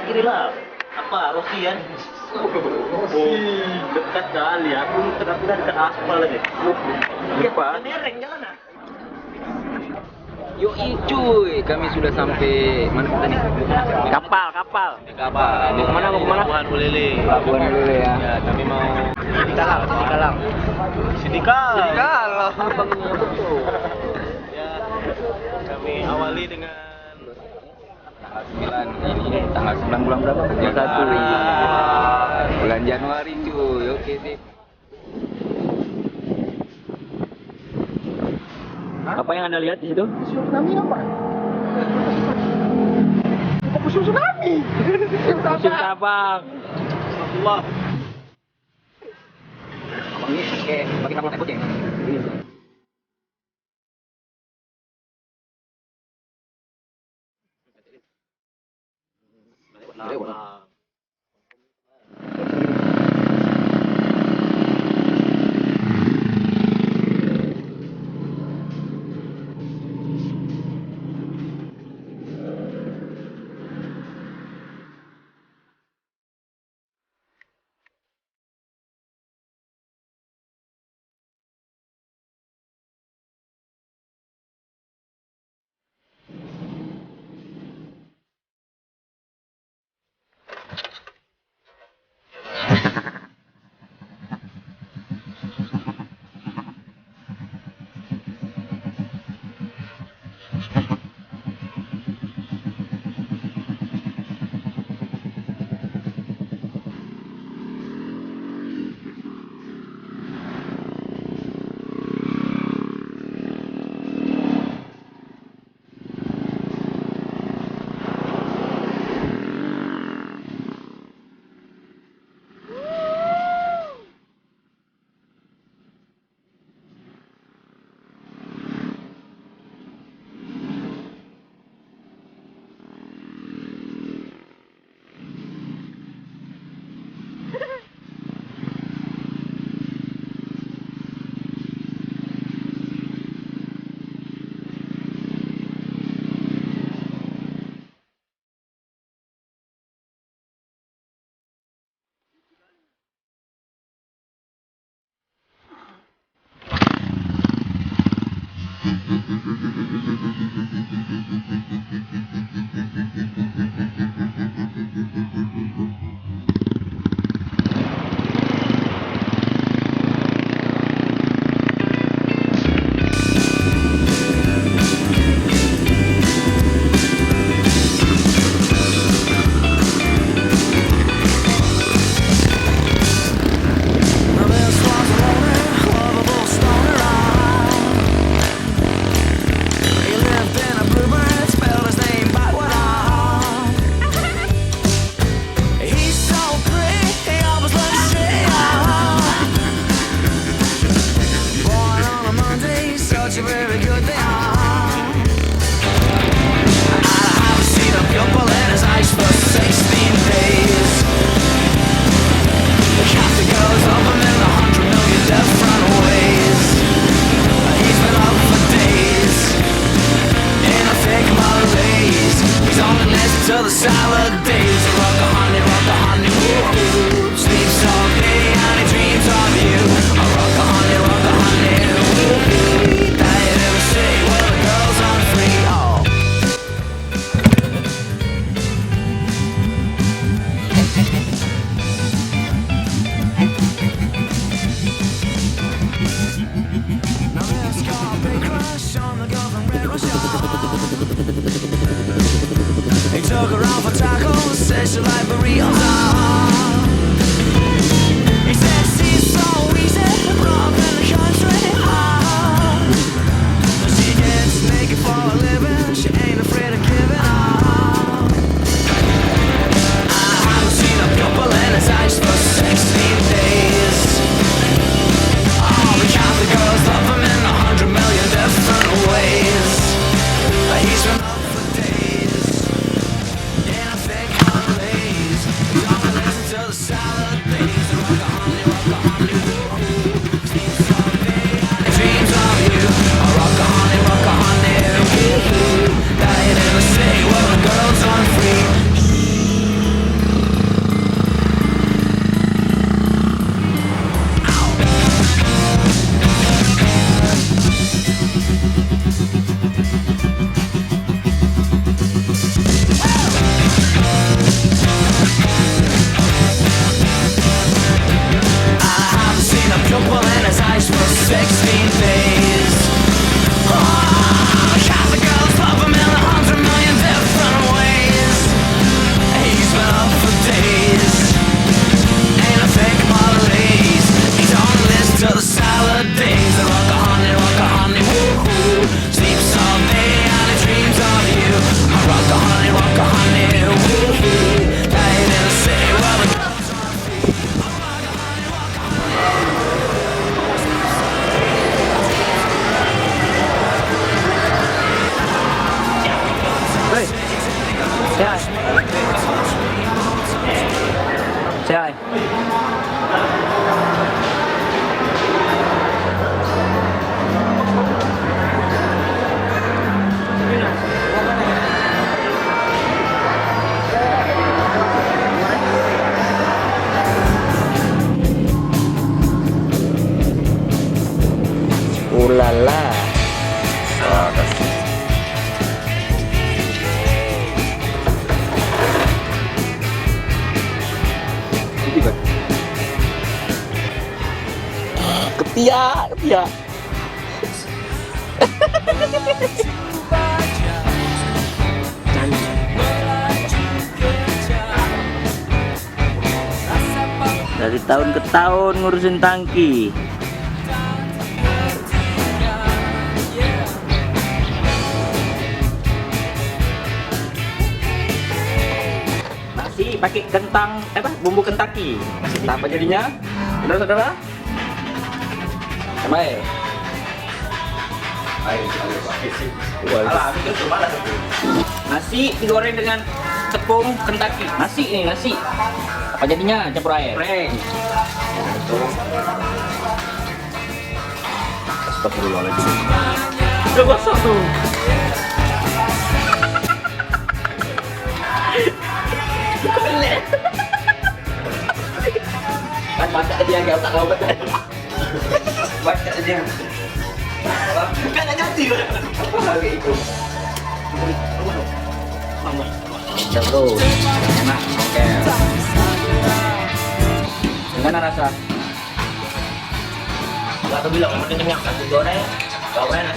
kiri lah. Apa Rosian? Dekat kali. Aku udah dekat aspal lagi. Lupa. Nereng jalan ah. Yoi cuy, kami sudah sampai mana kita nih? Kapal. Kapal. Mau kemana? Pelabuhan Bulele. Pelabuhan dulu ya. Ya, kami mau Sidikalang. Kalau Ya, kami awali dengan tanggal 9 bulan berapa? Januari. Bulan Januari cuy. Oke sip. Apa yang Anda lihat di situ? Tsunami apa? Musim tsunami. Musim tabak. Allah. Abang ini kayak pakai kapal tekuk ya? Ini. Ulala. Wah, kasih. Ketiak, ketiak. Dari tahun ke tahun ngurusin tangki. Nasi pakai kentang, bumbu kentaki. Apa jadinya? Saudara-saudara? Sama ya? Nasi digoreng dengan tepung kentaki. Nasi ini nasi. Apa jadinya? Campur air. Goreng. Astagfirullahaladzim. Udah gosok tuh. Kan baca dia gak tak mau baca. Baca dia. Kan ada ganti. Apa lagi itu? Terus enak, oke. Gimana rasa? Gak bilang mau kenyang, kasih goreng. Kau enak